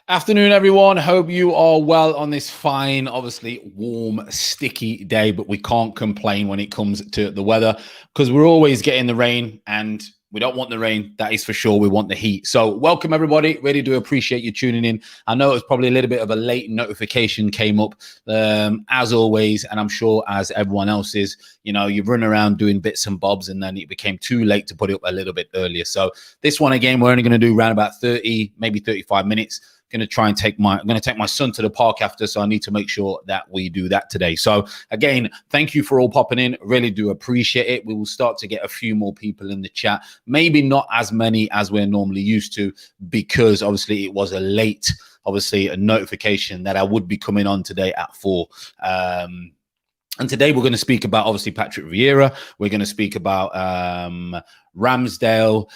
Afternoon, everyone. Hope you are well on this fine, obviously warm, sticky day, but we can't complain when it comes to the weather because we're always getting the rain and we don't want the rain. That is for sure. We want the heat. So welcome, everybody. Really do appreciate you tuning in. I know it was probably a little bit of a late notification came up as always, and I'm sure as everyone else is, you've run around doing bits and bobs and then it became too late to put it up a little bit earlier. So this one, again, we're only going to do around about 30, maybe 35 minutes. I'm going to take my son to the park after, so I need to make sure that we do that today. So again, thank you for all popping in. Really do appreciate it. We will start to get a few more people in the chat, maybe not as many as we're normally used to, because obviously it was a late, a notification that I would be coming on today at 4. And today we're going to speak about, obviously, Patrick Viera. We're going to speak about Ramsdale.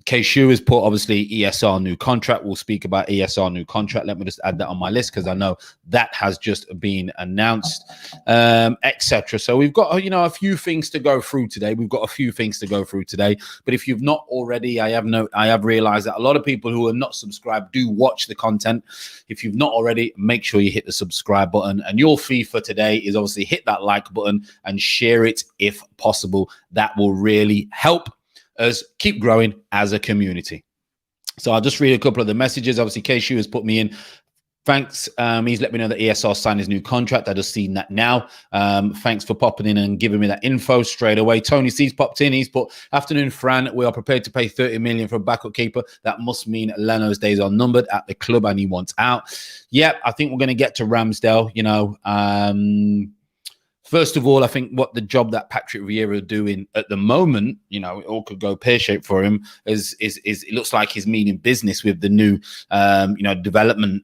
K-Shu has put, obviously, ESR new contract. We'll speak about ESR new contract. Let me just add that on my list because I know that has just been announced, etc. So we've got, a few things to go through today. But if you've not already, I have realized that a lot of people who are not subscribed do watch the content. If you've not already, make sure you hit the subscribe button. And your fee for today is obviously hit that like button and share it if possible. That will really help us keep growing as a community. So I'll just read a couple of the messages. Obviously, K-Shu has put me in. Thanks. He's let me know that ESR signed his new contract. I just seen that now. Thanks for popping in and giving me that info straight away. Tony C's popped in. He's put, afternoon, Fran. We are prepared to pay 30 million for a backup keeper. That must mean Leno's days are numbered at the club and he wants out. Yep, I think we're going to get to Ramsdale. First of all, I think what the job that Patrick Viera is doing at the moment, it all could go pear-shaped for him, is it looks like he's meaning business with the new, development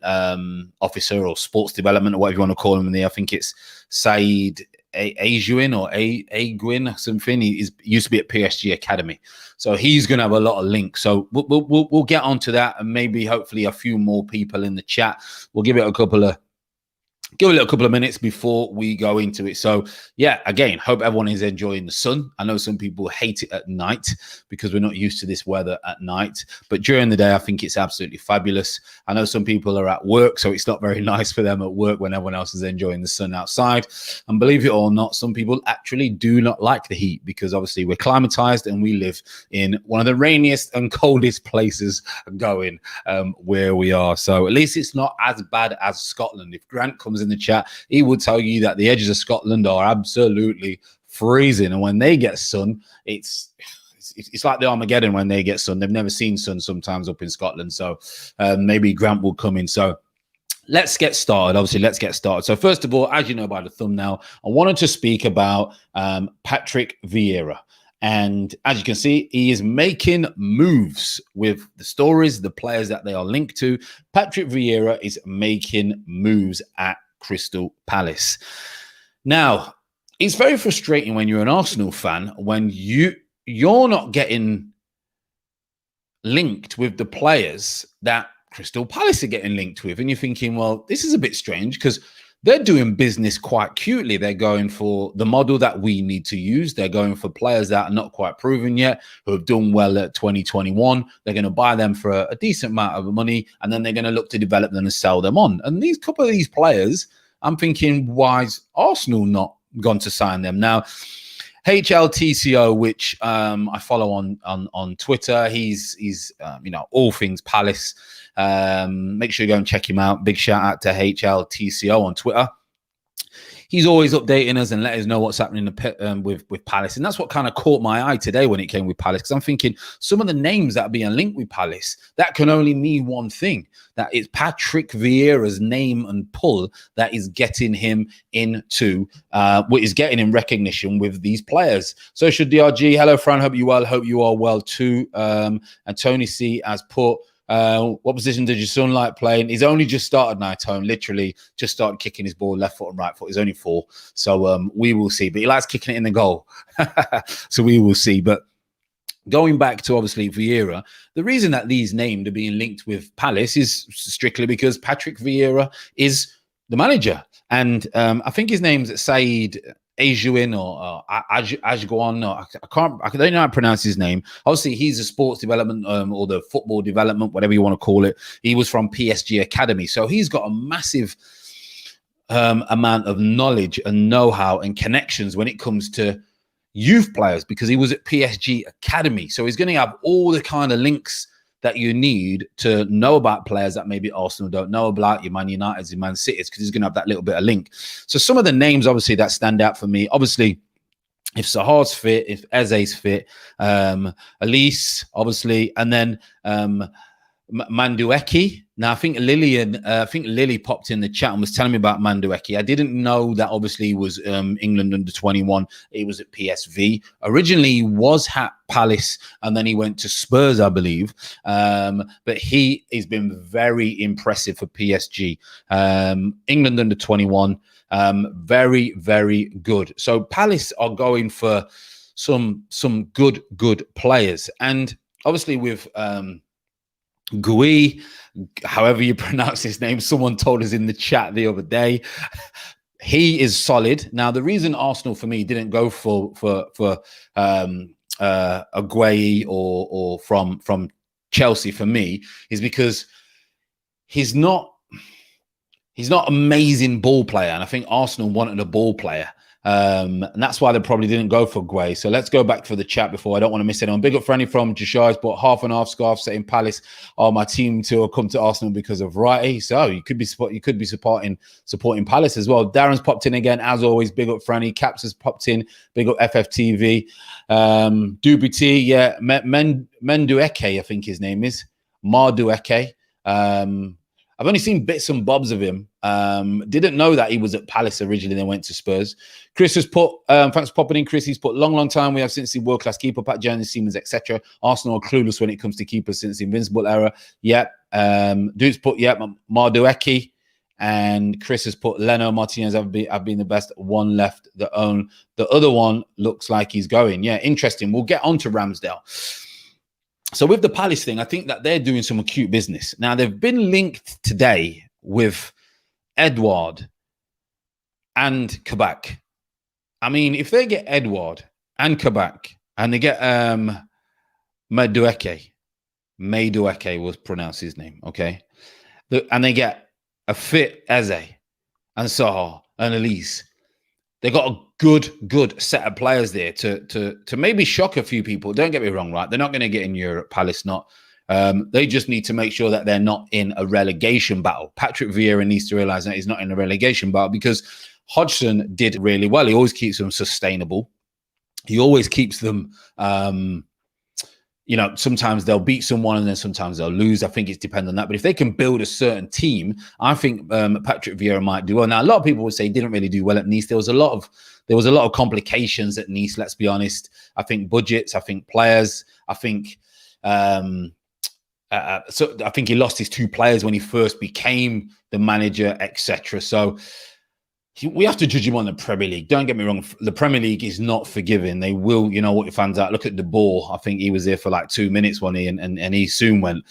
officer or sports development or whatever you want to call him. I think it's Saeed Aguin or Aguin something. He used to be at PSG Academy, so he's going to have a lot of links. So we'll get onto that, and maybe hopefully a few more people in the chat. We'll give it a couple of minutes before we go into it. So yeah, again, hope everyone is enjoying the sun. I know some people hate it at night because we're not used to this weather at night, but during the day, I think it's absolutely fabulous. I know some people are at work, so it's not very nice for them at work when everyone else is enjoying the sun outside. And believe it or not, some people actually do not like the heat because obviously we're climatized and we live in one of the rainiest and coldest places going where we are. So at least it's not as bad as Scotland. If Grant comes in the chat, he will tell you that the edges of Scotland are absolutely freezing, and when they get sun, it's like the Armageddon when they get sun. They've never seen sun sometimes up in Scotland, so maybe Grant will come in. So let's get started. So first of all, as you know by the thumbnail, I wanted to speak about Patrick Viera. And as you can see, he is making moves with the stories, the players that they are linked to. Patrick Viera is making moves at Crystal Palace. Now, it's very frustrating when you're an Arsenal fan when you're not getting linked with the players that Crystal Palace are getting linked with. And you're thinking, well, this is a bit strange because they're doing business quite cutely. They're going for the model that we need to use. They're going for players that are not quite proven yet, who have done well at 2021. They're going to buy them for a decent amount of money, and then they're going to look to develop them and sell them on. And these couple of these players, I'm thinking, why is Arsenal not gone to sign them? Now, HLTCO, which I follow on Twitter, he's all things Palace. Make sure you go and check him out. Big shout out to HLTCO on Twitter. He's always updating us and letting us know what's happening with Palace. And that's what kind of caught my eye today when it came with Palace. Because I'm thinking some of the names that are being linked with Palace, that can only mean one thing. That is Patrick Viera's name and pull that is getting him into, what is getting him recognition with these players. Social DRG, hello, Fran. Hope you well. Hope you are well too. And Tony C has put, what position did your son like playing? He's only just started night home, literally just started kicking his ball left foot and right foot. He's only 4. So we will see. But he likes kicking it in the goal. So we will see. But going back to obviously Viera, the reason that these names are being linked with Palace is strictly because Patrick Viera is the manager. And I think his name's Saeed Ajuin or Ajguan, or I don't know how to pronounce his name. Obviously, he's a sports development or the football development, whatever you want to call it. He was from PSG Academy, so he's got a massive amount of knowledge and know-how and connections when it comes to youth players, because he was at PSG Academy. So he's going to have all the kind of links that you need to know about players that maybe Arsenal don't know about, your Man Uniteds, your Man Cities, because he's going to have that little bit of link. So some of the names, obviously, that stand out for me, obviously, if Sahar's fit, if Eze's fit, Elise, obviously, and then Mandueki. Now, I think Lily popped in the chat and was telling me about Mandueki. I didn't know that obviously he was England under 21. He was at PSV. Originally, he was at Palace and then he went to Spurs, I believe. But he has been very impressive for PSG. England under 21. Very, very good. So Palace are going for some good players. And obviously with Gui, however you pronounce his name, someone told us in the chat the other day, he is solid. Now, the reason Arsenal for me didn't go for Aguayi or from Chelsea for me is because he's not amazing ball player, and I think Arsenal wanted a ball player. And that's why they probably didn't go for Guay. So let's go back for the chat before I don't want to miss anyone. Big up Franny from Jashai's bought half and half scarf setting Palace are my team to come to Arsenal because of Wrighty. So you could be supporting Palace as well. Darren's popped in again as always. Big up Franny. Caps has popped in. Big up FFTV. Dubuty, yeah. Mendueke, I think his name is Mardueke. I've only seen bits and bobs of him. Didn't know that he was at Palace originally, then went to Spurs. Chris has put, thanks for popping in, Chris. He's put long time. We have since the world-class keeper, Pat Jones, Siemens, etc. Arsenal are clueless when it comes to keepers since the Invincible era. Yep. Dude's put, yep, Mardueki. And Chris has put Leno Martinez have been the best. One left. The other one looks like he's going. Yeah, interesting. We'll get on to Ramsdale. So with the Palace thing, I think that they're doing some acute business. Now, they've been linked today with Edouard and Kabak. I mean, if they get Edouard and Kabak and they get Madueke was pronounced his name, okay? And they get a fit Eze and Saha and Elise. They got a good set of players there to maybe shock a few people. Don't get me wrong, right? They're not going to get in Europe. Palace not. They just need to make sure that they're not in a relegation battle. Patrick Viera needs to realize that he's not in a relegation battle because Hodgson did really well. He always keeps them sustainable. He always keeps them, sometimes they'll beat someone and then sometimes they'll lose. I think it's dependent on that. But if they can build a certain team, I think Patrick Viera might do well. Now, a lot of people would say he didn't really do well at Nice. There was a lot of complications at Nice, let's be honest. I think budgets, I think players, I think so I think he lost his two players when he first became the manager, etc. So we have to judge him on the Premier League. Don't get me wrong. The Premier League is not forgiving. They will, what your fans out. Look at De Boer. I think he was there for like 2 minutes, wasn't he? And he soon went.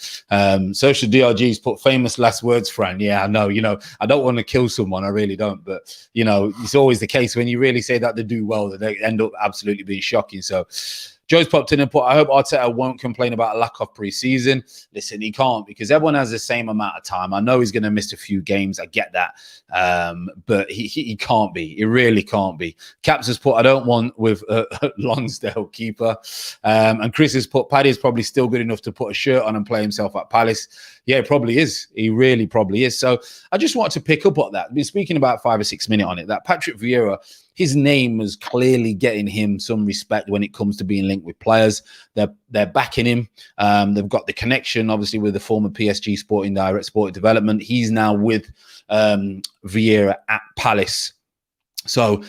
Social DRG's put famous last words, Fran. Yeah, I know. I don't want to kill someone. I really don't. But, it's always the case when you really say that they do well, that they end up absolutely being shocking. So Joe's popped in and put, I hope Arteta won't complain about a lack of pre-season. Listen, he can't because everyone has the same amount of time. I know he's going to miss a few games. I get that. But he can't be. He really can't be. Caps has put, I don't want with Lonsdale keeper. And Chris has put, Paddy is probably still good enough to put a shirt on and play himself at Palace. Yeah, it probably is. He really probably is. So I just want to pick up on that. I've been speaking about 5 or 6 minutes on it, that Patrick Viera, his name was clearly getting him some respect when it comes to being linked with players. They're backing him. They've got the connection, obviously, with the former PSG sporting development. He's now with Viera at Palace. So,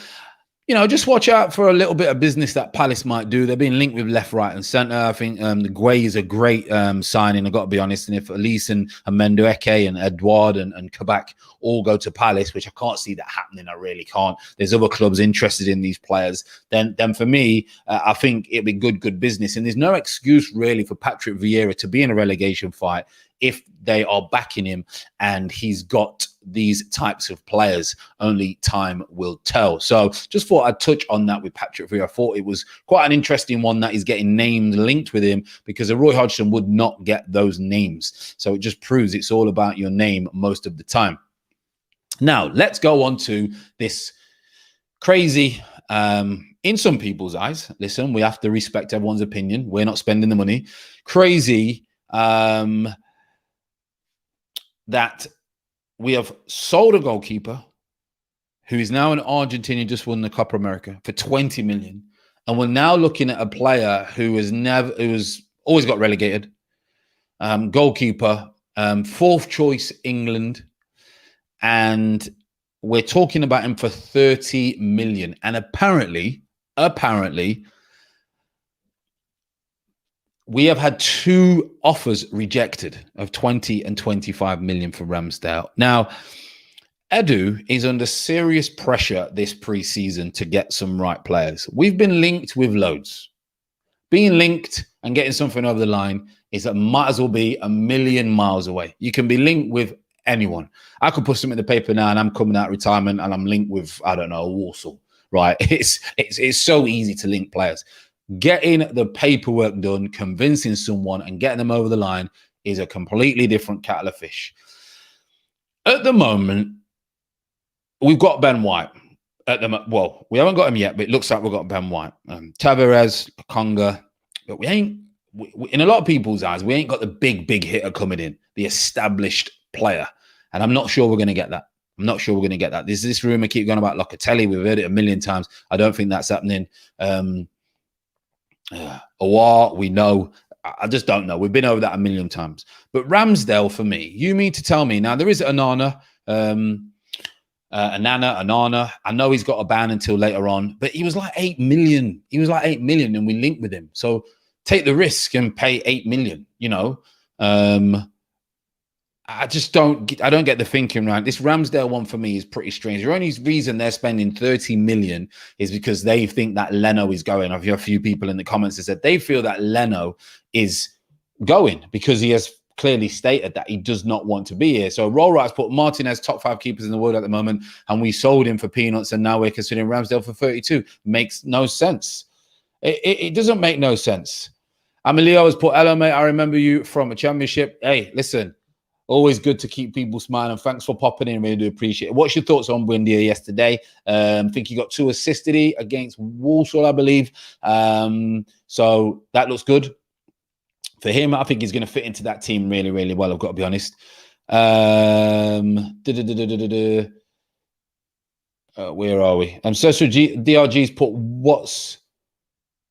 just watch out for a little bit of business that Palace might do. They're being linked with left, right, and centre. I think the Guay is a great signing, I've got to be honest. And if Elise and Mendueke and Edouard and Kabak all go to Palace, which I can't see that happening, I really can't. There's other clubs interested in these players. Then for me, I think it'd be good business. And there's no excuse really for Patrick Viera to be in a relegation fight if they are backing him and he's got these types of players. Only time will tell. So just thought I'd touch on that with Patrick Viera. I thought it was quite an interesting one that he's getting names linked with him, because a Roy Hodgson would not get those names. So it just proves it's all about your name most of the time. Now, let's go on to this crazy, in some people's eyes, listen, we have to respect everyone's opinion. We're not spending the money. Crazy that we have sold a goalkeeper who is now an Argentinian, just won the Copa America for 20 million. And we're now looking at a player who has always got relegated. Goalkeeper, fourth choice England. And we're talking about him for 30 million. And apparently, we have had 2 offers rejected of 20 and 25 million for Ramsdale. Now, Edu is under serious pressure this preseason to get some right players. We've been linked with loads. Being linked and getting something over the line might as well be a million miles away. You can be linked with anyone. I could put something in the paper now and I'm coming out of retirement and I'm linked with, I don't know, Warsaw, right? It's so easy to link players. Getting the paperwork done, convincing someone and getting them over the line is a completely different kettle of fish. At the moment, we've got Ben White. Well, we haven't got him yet, but it looks like we've got Ben White. Tavares, Conga, but we ain't, in a lot of people's eyes, we ain't got the big hitter coming in, the established player. And I'm not sure we're going to get that. There's this rumor keep going about Locatelli. We've heard it a million times. I don't think that's happening. Awar, we know. I just don't know. We've been over that a million times. But Ramsdale, for me, you mean to tell me, now there is Anana, Anana. I know he's got a ban until later on, but he was like 8 million. And we linked with him. So take the risk and pay 8 million, you know. I don't get the thinking right. This Ramsdale one for me is pretty strange. The only reason they're spending 30 million is because they think that Leno is going. I've heard a few people in the comments that said they feel that Leno is going because he has clearly stated that he does not want to be here. So Roll Right's put Martinez top 5 keepers in the world at the moment, and we sold him for peanuts, and now we're considering Ramsdale for 32. Makes no sense. It doesn't make no sense. Amelio has put, hello, mate, I remember you from a championship. Hey, listen. Always good to keep people smiling. Thanks for popping in. Really do appreciate it. What's your thoughts on Buendia yesterday? Think he got 2 assists today against Walsall, I believe. So that looks good for him. I think he's going to fit into that team really, really well. I've got to be honest. Where are we? Social DRG's put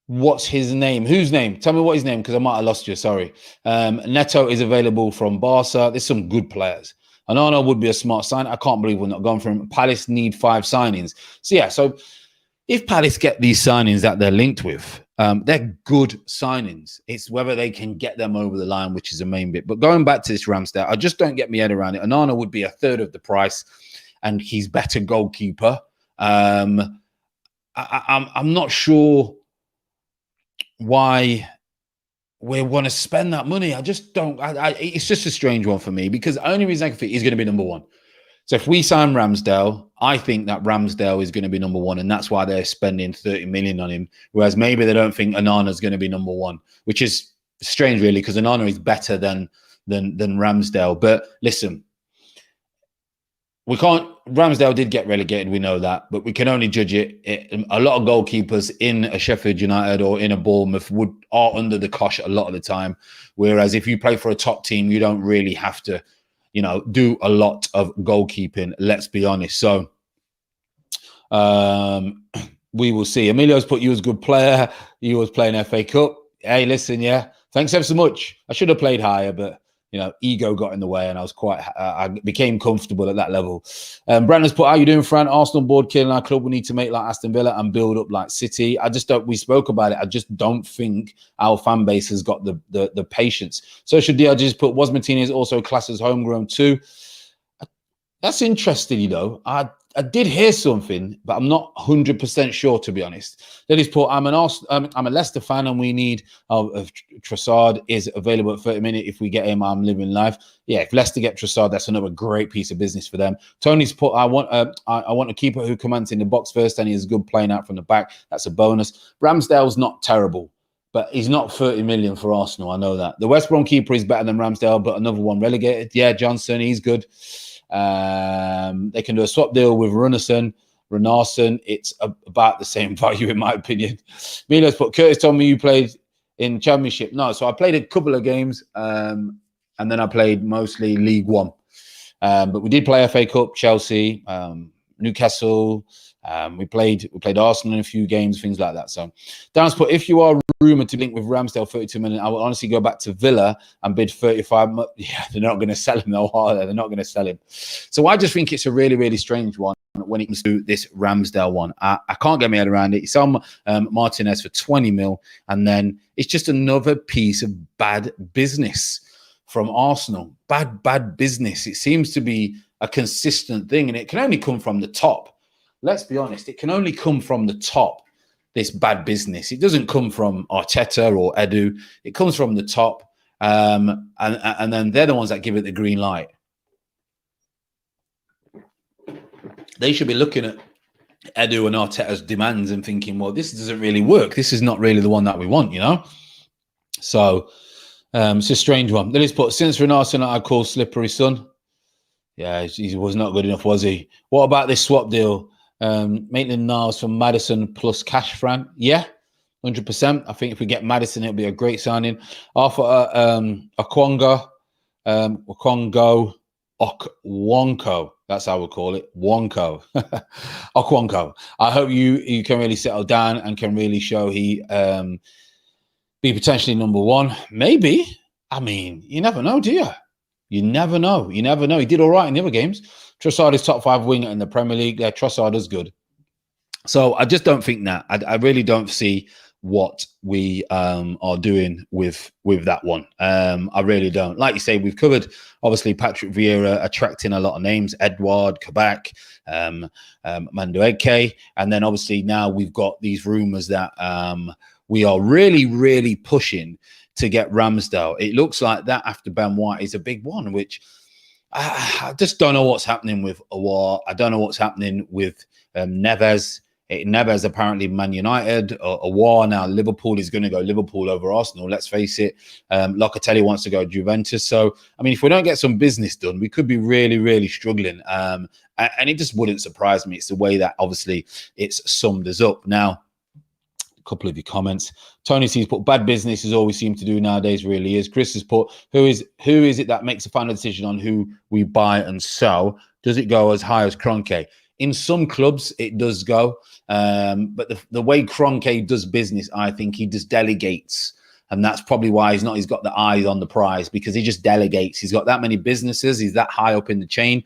what's his name? Whose name? Tell me what his name, because I might have lost you. Sorry. Neto is available from Barca. There's some good players. Anana would be a smart sign. I can't believe we're not going for him. Palace need 5 signings. So, yeah, so if Palace get these signings that they're linked with, they're good signings. It's whether they can get them over the line, which is the main bit. But going back to this Ramsdale, I just don't get my head around it. Anana would be a third of the price, and he's better goalkeeper. I'm not sure why we want to spend that money. I just don't. It's just a strange one for me, because the only reason I can think he's going to be number 1. So if we sign Ramsdale, I think that Ramsdale is going to be number 1, and that's why they're spending 30 million on him. Whereas maybe they don't think Anana is going to be number 1, which is strange, really, because Anana is better than Ramsdale. But listen, we can't. Ramsdale did get relegated, we know that, but we can only judge it. A lot of goalkeepers in a Sheffield United or in a Bournemouth are under the cosh a lot of the time. Whereas if you play for a top team, you don't really have to, do a lot of goalkeeping. Let's be honest. So we will see. Emilio's put you as a good player. You was playing FA Cup. Hey, listen, yeah. Thanks ever so much. I should have played higher, but ego got in the way, and I was I became comfortable at that level. Brandon's put, how you doing, Fran? Arsenal board killing our club. We need to make like Aston Villa and build up like City. I just don't, we spoke about it. I just don't think our fan base has got the patience. Social DRG's put, was Martinez also classed as homegrown too? That's interesting, I did hear something, but I'm not 100% sure, to be honest. Dennis Port, I'm a Leicester fan, and we need Trossard is available at 30 minutes. If we get him, I'm living life. Yeah, if Leicester get Trossard, that's another great piece of business for them. Tony's put, I want a keeper who commands in the box first, and he is good playing out from the back. That's a bonus. Ramsdale's not terrible, but he's not 30 million for Arsenal. I know that. The West Brom keeper is better than Ramsdale, but another one relegated. Yeah, Johnson, he's good. They can do a swap deal with Runarsson. It's about the same value, in my opinion. Milos put, Curtis told me you played in Championship. No, so I played a couple of games, and then I played mostly League One. But we did play FA Cup, Chelsea, Newcastle. We played Arsenal in a few games, things like that. So Dan's put, if you are rumoured to link with Ramsdale 32 million, I will honestly go back to Villa and bid 35. Yeah, they're not going to sell him though, are they? They're not going to sell him. So I just think it's a really, really strange one when it comes to this Ramsdale one. I can't get my head around it. It's on Martinez for 20 mil, and then it's just another piece of bad business from Arsenal. Bad business. It seems to be a consistent thing, and it can only come from the top. Let's be honest, it can only come from the top, this bad business. It doesn't come from Arteta or Edu. It comes from the top, and then they're the ones that give it the green light. They should be looking at Edu and Arteta's demands and thinking, well, this doesn't really work. This is not really the one that we want, you know? So it's a strange one. Then he's put, since Renarson, I call slippery son. Yeah, he was not good enough, was he? What about this swap deal? Maitland-Niles from Maddison plus cash Fran. Yeah, 100%. I think if we get Maddison, it'll be a great signing. Arthur Okwongo, that's how we'll call it. Okwongo. I hope you can really settle down and can really show he be potentially number one. Maybe. I mean, you never know, do you? You never know. He did all right in the other games. Trossard is top 5 winger in the Premier League. Yeah, Trossard is good. So I just don't think that. I really don't see what we are doing with that one. I really don't. Like you say, we've covered, obviously, Patrick Viera attracting a lot of names. Edouard, Kabak, Madueke. And then, obviously, now we've got these rumours that we are really, really pushing to get Ramsdale. It looks like that after Ben White is a big one, which I just don't know what's happening with Awar. I don't know what's happening with Neves. Neves apparently Man United. Awar now Liverpool. Is going to go Liverpool over Arsenal. Let's face it. Locatelli wants to go Juventus. So, I mean, if we don't get some business done, we could be really, really struggling. And it just wouldn't surprise me. It's the way that, obviously, it's summed us up. Now, couple of your comments. Tony C's put, bad business is all we seem to do nowadays, really is. Chris has put, who is it that makes a final decision on who we buy and sell? Does it go as high as Kroenke? In some clubs, it does go. But the way Kroenke does business, I think he just delegates. And that's probably why he's got the eyes on the prize, because he just delegates. He's got that many businesses. He's that high up in the chain.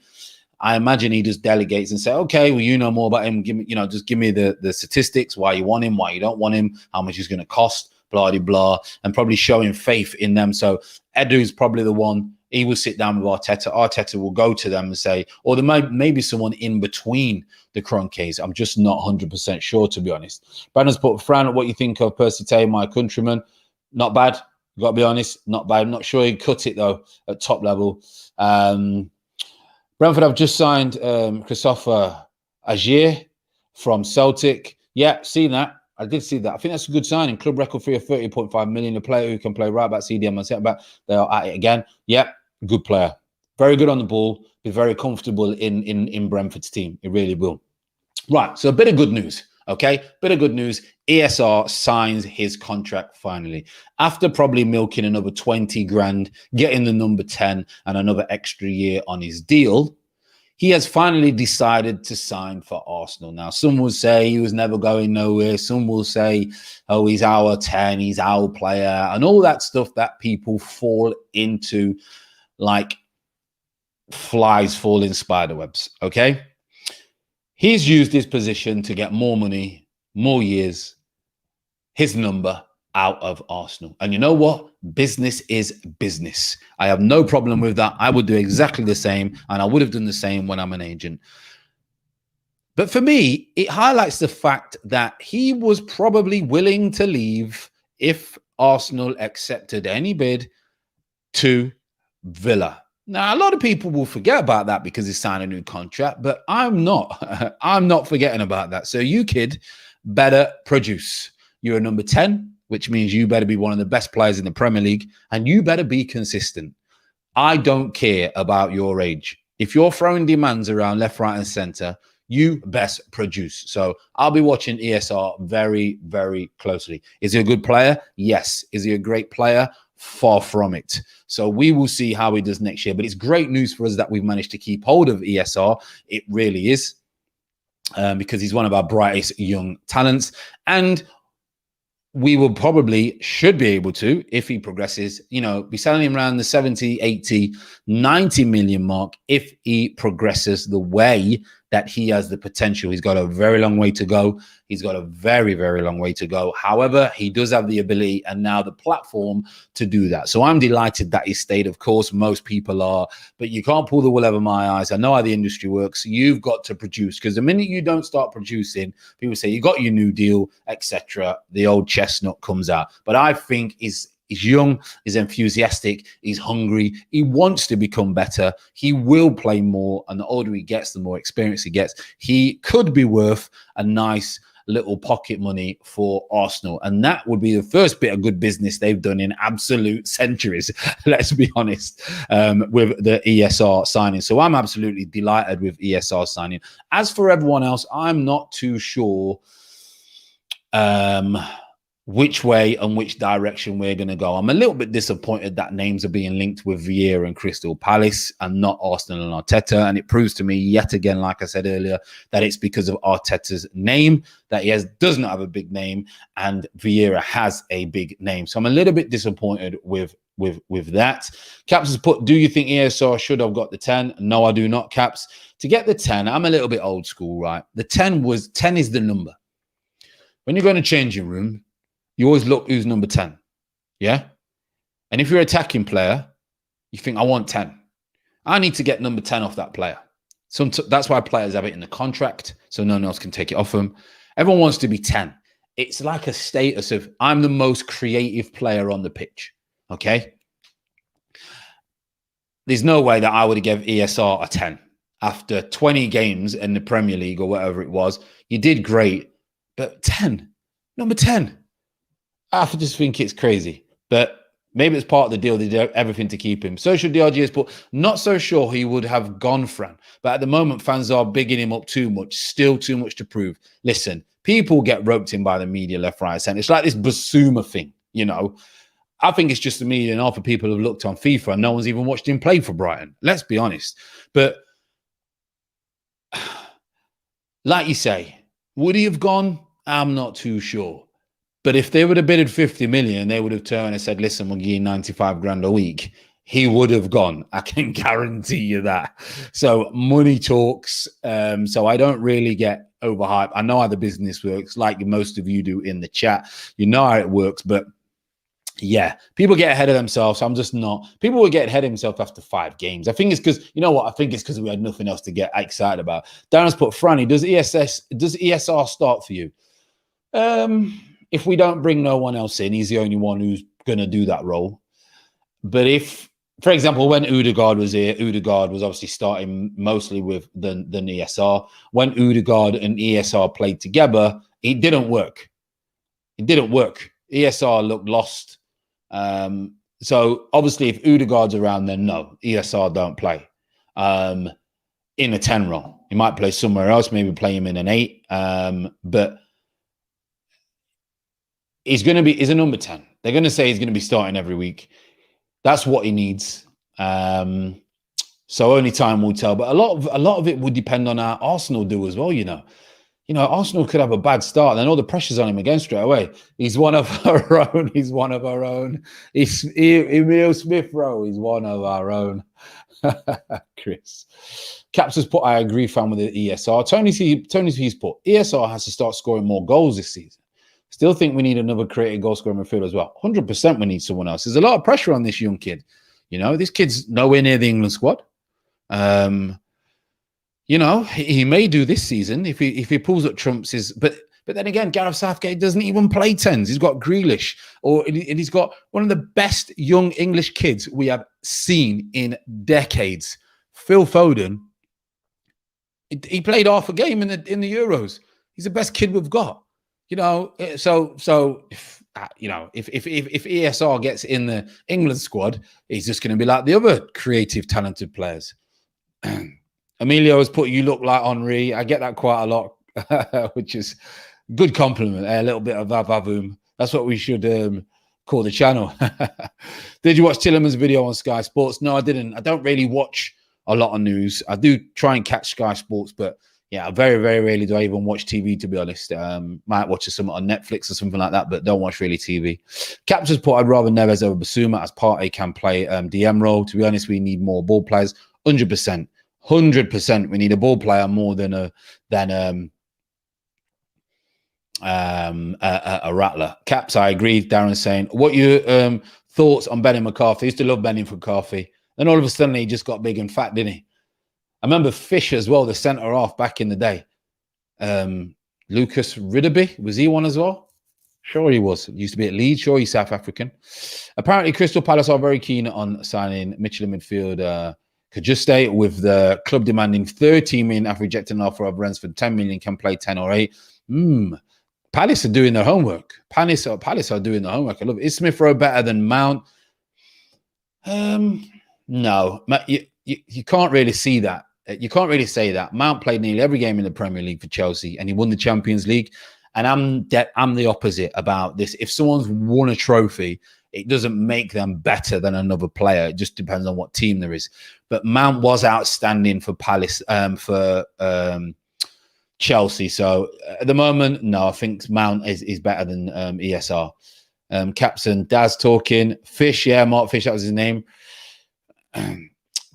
I imagine he just delegates and say, okay, well, you know more about him. Give me, just give me the statistics, why you want him, why you don't want him, how much he's going to cost, blah, blah, blah, and probably showing faith in them. So Edu's probably the one. He will sit down with Arteta. Arteta will go to them and say, or there might be someone in between the Kroenkes. I'm just not 100% sure, to be honest. Brandon's put, Fran, what you think of Percy Tay, my countryman? Not bad. Got to be honest, not bad. I'm not sure he cut it, though, at top level. Brentford have just signed Christopher Agier from Celtic. Yeah, seen that. I did see that. I think that's a good signing. Club record fee of 30.5 million. A player who can play right back, CDM and centre back. They are at it again. Yeah, good player. Very good on the ball. Be very comfortable in Brentford's team. It really will. Right, so a bit of good news. Okay, bit of good news. ESR signs his contract finally. After probably milking another 20 grand, getting the number 10 and another extra year on his deal, he has finally decided to sign for Arsenal. Now, some will say he was never going nowhere. Some will say, oh, he's our 10, he's our player, and all that stuff that people fall into like flies fall in spider webs, okay? He's used his position to get more money, more years, his number out of Arsenal. And you know what? Business is business. I have no problem with that. I would do exactly the same, and I would have done the same when I'm an agent. But for me, it highlights the fact that he was probably willing to leave if Arsenal accepted any bid to Villa. Now, a lot of people will forget about that because he signed a new contract, but I'm not. I'm not forgetting about that. So you, kid, better produce. You're a number 10, which means you better be one of the best players in the Premier League, and you better be consistent. I don't care about your age. If you're throwing demands around left, right, and centre, you best produce. So I'll be watching ESR very, very closely. Is he a good player? Yes. Is he a great player? Far from it. So we will see how he does next year. But it's great news for us that we've managed to keep hold of ESR. It really is, because he's one of our brightest young talents. And we will should be able to, if he progresses, be selling him around the 70, 80, 90 million mark if he progresses the way that he has the potential. He's got a very long way to go. He's got a very, very long way to go. However, he does have the ability and now the platform to do that. So I'm delighted that he stayed. Of course, most people are, but you can't pull the wool over my eyes. I know how the industry works. You've got to produce, because the minute you don't start producing, people say you got your new deal, etc. The old chestnut comes out. But I think he's young, he's enthusiastic, he's hungry, he wants to become better, he will play more, and the older he gets, the more experience he gets. He could be worth a nice little pocket money for Arsenal, and that would be the first bit of good business they've done in absolute centuries, let's be honest, with the ESR signing. So I'm absolutely delighted with ESR signing. As for everyone else, I'm not too sure which way and which direction we're going to go. I'm a little bit disappointed that names are being linked with Viera and Crystal Palace and not Arsenal and Arteta. And it proves to me yet again, like I said earlier, that it's because of Arteta's name, that he does not have a big name, and Viera has a big name. So I'm a little bit disappointed with that. Caps has put, do you think ESR should have got the 10? No, I do not, Caps. To get the 10, I'm a little bit old school, right? The 10 is the number. When you go in a changing room, you always look who's number 10, yeah? And if you're an attacking player, you think, I want 10. I need to get number 10 off that player. So that's why players have it in the contract, so no one else can take it off them. Everyone wants to be 10. It's like a status of, I'm the most creative player on the pitch, okay? There's no way that I would have given ESR a 10. After 20 games in the Premier League or whatever it was, you did great, but 10, number 10. I just think it's crazy, but maybe it's part of the deal. They do everything to keep him. Social DRG but not so sure he would have gone, Fran. But at the moment, fans are bigging him up too much, still too much to prove. Listen, people get roped in by the media left, right, centre. It's like this Basuma thing, I think it's just the media and half of people have looked on FIFA and no one's even watched him play for Brighton. Let's be honest. But like you say, would he have gone? I'm not too sure. But if they would have bidded 50 million, they would have turned and said, listen, we'll give you 95 grand a week. He would have gone. I can guarantee you that. So money talks. So I don't really get overhyped. I know how the business works, like most of you do in the chat. You know how it works. But yeah, people get ahead of themselves. I'm just not. People will get ahead of themselves after 5 games. I think it's because, you know what? I think it's because we had nothing else to get excited about. Darren's put, Franny, does ESR start for you? If we don't bring no one else in, he's the only one who's going to do that role. But if, for example, when Odegaard was here, Odegaard was obviously starting mostly with the ESR. When Odegaard and ESR played together, it didn't work. It didn't work. ESR looked lost. So obviously if Odegaard's around, then no, ESR don't play in a 10 role. He might play somewhere else, maybe play him in an 8. But he's a number 10. They're going to say he's going to be starting every week. That's what he needs. So only time will tell. But a lot of it would depend on how Arsenal do as well. Arsenal could have a bad start, and then all the pressure's on him again straight away. He's one of our own. He's one of our own. Emil Smith Rowe. He's one of our own. Chris Caps has put, I agree, fan with the ESR. Tony C's put, ESR has to start scoring more goals this season. Still think we need another creative goal scoring midfielder as well. 100% we need someone else. There's a lot of pressure on this young kid. This kid's nowhere near the England squad. You know, he may do this season if he pulls up trumps. But then again, Gareth Southgate doesn't even play tens. He's got Grealish, and he's got one of the best young English kids we have seen in decades. Phil Foden. He played half a game in the Euros. He's the best kid we've got. You know, so if, you know, if ESR gets in the England squad, he's just going to be like the other creative, talented players. Emilio has put, "You look like Henri." I get that quite a lot, which is a good compliment. A little bit of vavavoom. That's what we should call the channel. Did you watch Tillerman's video on Sky Sports? No, I didn't. I don't really watch a lot of news. I do try and catch Sky Sports, but yeah, very, very rarely do I even watch TV, to be honest. Might watch something on Netflix or something like that, but don't watch really TV. Caps has put, "I'd rather Neves over Basuma, as Partey can play DM role. To be honest, we need more ball players. 100%. 100%. We need a ball player more than a rattler." Caps, I agree. Darren's saying, "What your thoughts on Benny McCarthy?" I used to love Benny McCarthy. Then all of a sudden he just got big and fat, didn't he? I remember Fish as well, the centre half back in the day. Lucas Ridderby, was he one as well? Sure he was. He used to be at Leeds. Sure he's South African. Apparently Crystal Palace are very keen on signing Mitchell in midfield Kajuste, with the club demanding 13 million after rejecting an offer of Rensford 10 million, can play 10 or 8. Palace are doing their homework. Palace are doing their homework. I love it. Is Smith Rowe better than Mount? No, you can't really see that. You can't really say that. Mount played nearly every game in the Premier League for Chelsea, and he won the Champions League. And I'm the opposite about this. If someone's won a trophy, it doesn't make them better than another player. It just depends on what team there is. But Mount was outstanding for Palace, for Chelsea. So at the moment, no, I think Mount is better than ESR. Caps and Daz talking. Fish, yeah, Mark Fish, that was his name.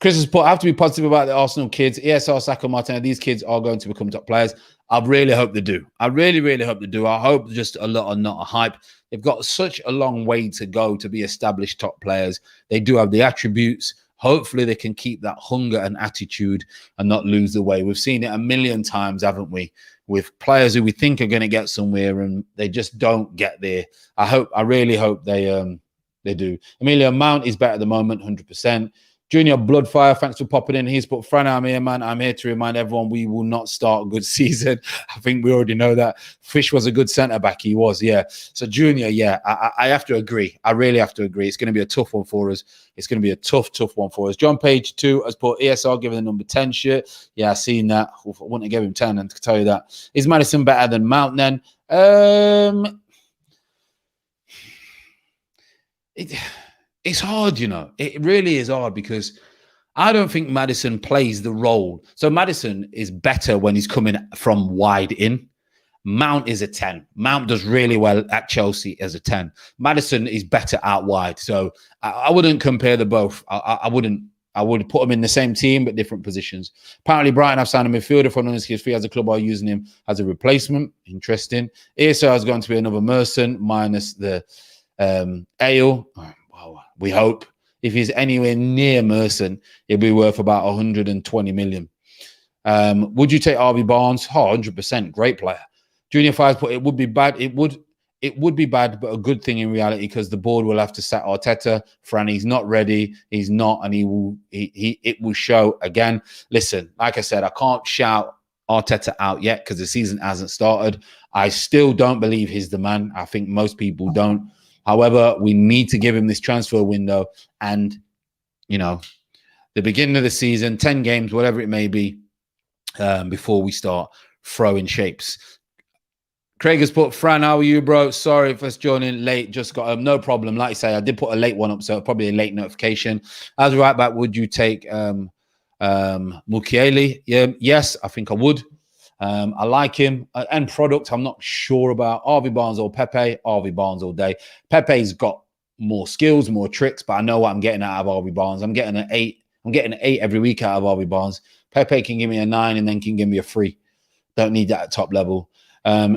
Chris has put, "I have to be positive about the Arsenal kids. ESR, Saka, Martin, these kids are going to become top players." I really hope they do. I really, really hope they do. I hope just a lot of not a hype. They've got such a long way to go to be established top players. They do have the attributes. Hopefully they can keep that hunger and attitude and not lose the way. We've seen it a million times, haven't we? With players who we think are going to get somewhere and they just don't get there. I really hope they do. Emilio, Mount is better at the moment, 100%. Junior Bloodfire, thanks for popping in. He's put, "Fran, I'm here, man. I'm here to remind everyone we will not start a good season." I think we already know that. Fish was a good centre-back. He was, yeah. So Junior, yeah, I have to agree. I really have to agree. It's going to be a tough one for us. It's going to be a tough one for us. John Page 2 has put, "ESR giving the number 10 shirt." Yeah, I've seen that. I wouldn't have given him 10, and to tell you that. Is Madison better than Mount then? It's hard, you know. It really is hard because I don't think Maddison plays the role. So Maddison is better when he's coming from wide in. Mount is a 10. Mount does really well at Chelsea as a 10. Maddison is better out wide. So I wouldn't compare the both. I wouldn't. I would put them in the same team but different positions. Apparently, Brighton have signed a midfielder from Nunez fee as a club are using him as a replacement. Interesting. ESR is going to be another Merson minus the Ale. Well, we hope. If he's anywhere near Merson, he'll be worth about 120 million. Would you take RB Barnes? 100%. Great player. Junior Fives put, "It would be bad. It would be bad, but a good thing in reality because the board will have to sack Arteta. Fran, he's not ready. He's not, and it will show again." Listen, like I said, I can't shout Arteta out yet because the season hasn't started. I still don't believe he's the man. I think most people don't. However, we need to give him this transfer window and, you know, the beginning of the season, 10 games, whatever it may be, before we start throwing shapes. Craig has put, "Fran, how are you, bro? Sorry for joining late. Just got no problem." Like I say, I did put a late one up, so probably a late notification. As a right back, would you take Mukiele? Yeah, yes, I think I would. I like him. End product, I'm not sure about. RV Barnes or Pepe. RV Barnes all day. Pepe's got more skills, more tricks, but I know what I'm getting out of RV Barnes. I'm getting an 8. I'm getting an 8 every week out of RV Barnes. Pepe can give me a 9 and then can give me a 3. Don't need that at top level.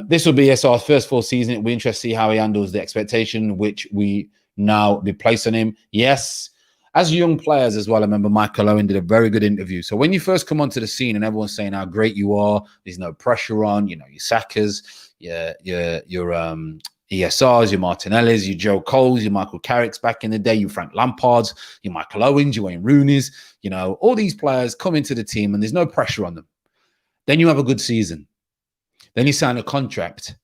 This will be SR's first full season. It'll be interesting to see how he handles the expectation, which we now be placed on him. Yes. as young players as well, I remember Michael Owen did a very good interview. So when you first come onto the scene and everyone's saying how great you are, there's no pressure on, your Sakas, your ESRs, your Martinellis, your Joe Coles, your Michael Carricks back in the day, your Frank Lampards, your Michael Owens, your Wayne Rooney's, all these players come into the team and there's no pressure on them. Then you have a good season. Then you sign a contract.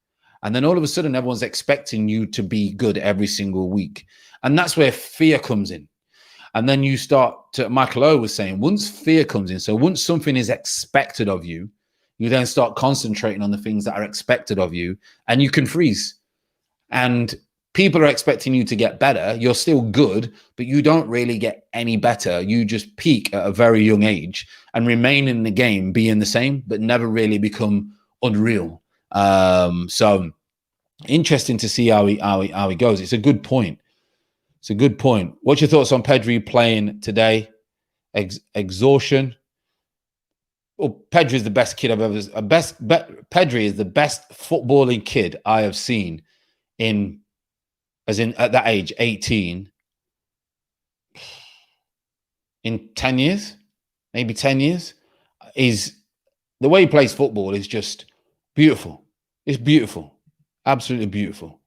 And then all of a sudden, everyone's expecting you to be good every single week. And that's where fear comes in. And then you start to, Michael O was saying, once fear comes in, so once something is expected of you, you then start concentrating on the things that are expected of you, and you can freeze. And people are expecting you to get better. You're still good, but you don't really get any better. You just peak at a very young age and remain in the game being the same, but never really become unreal. So interesting to see how he goes. It's a good point. It's a good point. What's your thoughts on Pedri playing today? Exhaustion. Well, Pedri is the best kid I've ever. Pedri is the best footballing kid I have seen at that age, 18, in 10 years, maybe 10 years. The way he plays football is just beautiful. It's beautiful. Absolutely beautiful.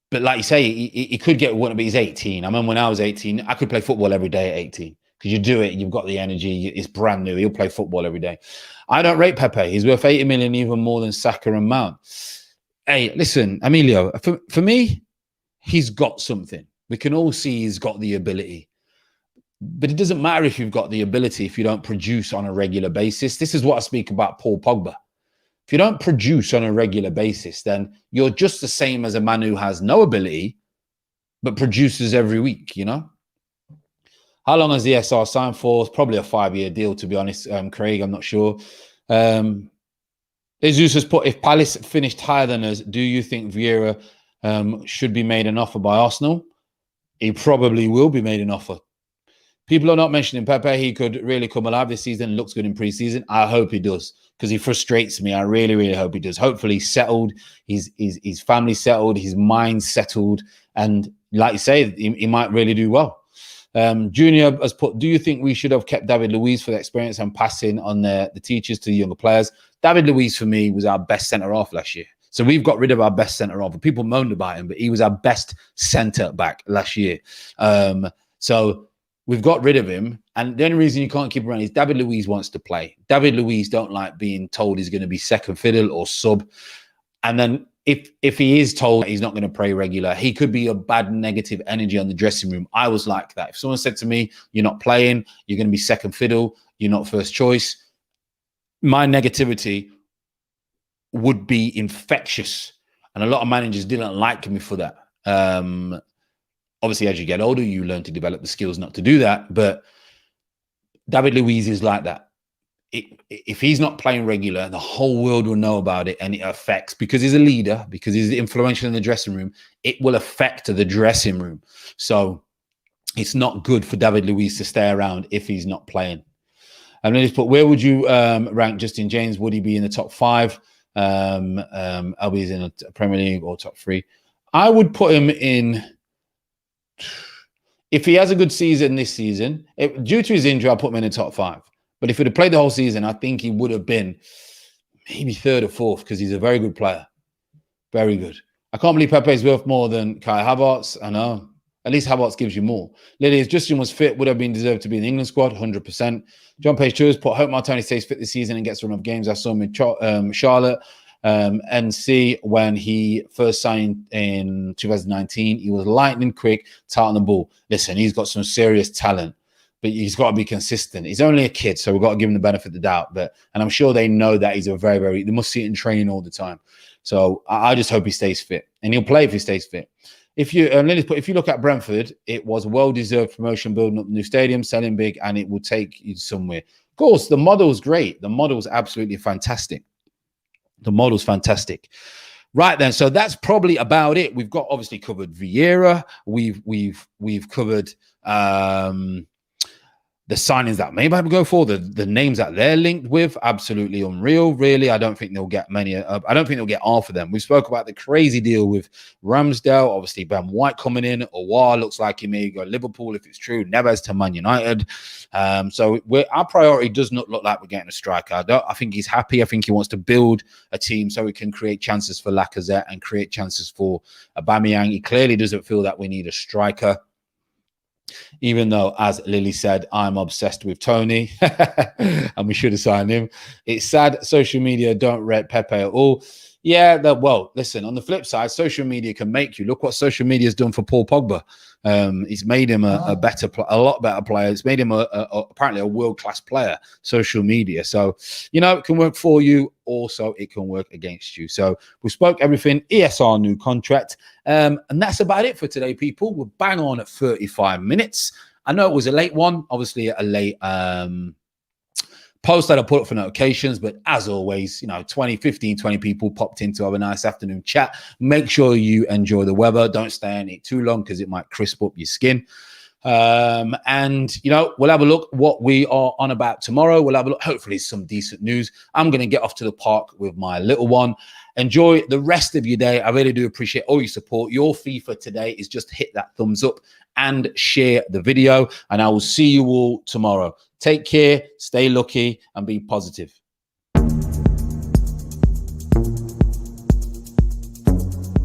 But like you say, he could get one, but he's 18. I remember when I was 18, I could play football every day at 18 because you do it, you've got the energy, it's brand new. He'll play football every day. I don't rate Pepe. He's worth 80 million, even more than Saka and Mount. Hey, listen, Emilio, for me, he's got something. We can all see he's got the ability. But it doesn't matter if you've got the ability if you don't produce on a regular basis. This is what I speak about Paul Pogba. If you don't produce on a regular basis, then you're just the same as a man who has no ability, but produces every week, How long has the SR signed for? It's probably a 5-year deal, to be honest, Craig. I'm not sure. Jesus has put, if Palace finished higher than us, do you think Viera should be made an offer by Arsenal? He probably will be made an offer. People are not mentioning Pepe. He could really come alive this season. Looks good in pre-season. I hope he does because he frustrates me. I really, really hope he does. Hopefully he's settled. His family settled. His mind settled. And like you say, he might really do well. Junior has put, do you think we should have kept David Luiz for the experience and passing on the teachers to the younger players? David Luiz, for me, was our best centre-half last year. So we've got rid of our best centre-half. People moaned about him, but he was our best centre-back last year. So we've got rid of him. And the only reason you can't keep him around is David Luiz wants to play. David Luiz don't like being told he's going to be second fiddle or sub. And then if he is told he's not going to play regular, he could be a bad negative energy on the dressing room. I was like that. If someone said to me, you're not playing, you're going to be second fiddle, you're not first choice, my negativity would be infectious. And a lot of managers didn't like me for that. Obviously, as you get older, you learn to develop the skills not to do that. But David Luiz is like that. If he's not playing regular, the whole world will know about it, and it affects, because he's a leader, because he's influential in the dressing room, it will affect the dressing room. So it's not good for David Luiz to stay around if he's not playing. And then he's put, where would you rank Justin James? Would he be in the top 5? Albie's in the Premier League or top 3? I would put him in. If he has a good season this season, due to his injury, I'll put him in the top 5. But if he'd have played the whole season, I think he would have been maybe 3rd or 4th because he's a very good player. Very good. I can't believe Pepe is worth more than Kai Havertz. I know. At least Havertz gives you more. Lily, if Justin was fit, would have been deserved to be in the England squad, 100%. John Page Church put, hope Martoni stays fit this season and gets a run of games. I saw him in Charlotte. NC, when he first signed in 2019, he was lightning quick, tight on the ball. Listen, he's got some serious talent, but he's got to be consistent. He's only a kid, so we've got to give him the benefit of the doubt. And I'm sure they know that he's a very, very, they must see it in training all the time. So I just hope he stays fit, and he'll play if he stays fit. If you look at Brentford, it was a well-deserved promotion, building up the new stadium, selling big, and it will take you somewhere. Of course, the model's great. The model's absolutely fantastic. The model's fantastic. Right then, so that's probably about it. We've got obviously covered Vieira. We've covered the signings that maybe go for, the names that they're linked with, absolutely unreal. Really, I don't think they'll get many. I don't think they'll get half of them. We spoke about the crazy deal with Ramsdale. Obviously, Ben White coming in. Awar looks like he may go Liverpool if it's true. Neves to Man United. So our priority does not look like we're getting a striker. I think he's happy. I think he wants to build a team so he can create chances for Lacazette and create chances for Aubameyang. He clearly doesn't feel that we need a striker. Even though, as Lily said, I'm obsessed with Tony and we should have signed him. It's sad social media don't rate Pepe at all. Yeah, well, listen, on the flip side, social media can make you. Look what social media has done for Paul Pogba. It's made him a lot better player. It's made him apparently a world-class player, social media. So, you know, it can work for you. Also, it can work against you. So we spoke everything. ESR new contract. And that's about it for today, people. We're bang on at 35 minutes. I know it was a late one, obviously a late post that I put up for notifications, but as always, you know, 20 people popped in to have a nice afternoon chat. Make sure you enjoy the weather. Don't stay in it too long because it might crisp up your skin. And, you know, we'll have a look what we are on about tomorrow. We'll have a look, hopefully some decent news. I'm going to get off to the park with my little one. Enjoy the rest of your day. I really do appreciate all your support. Your fee for today is just hit that thumbs up and share the video. And I will see you all tomorrow. Take care, stay lucky, and be positive.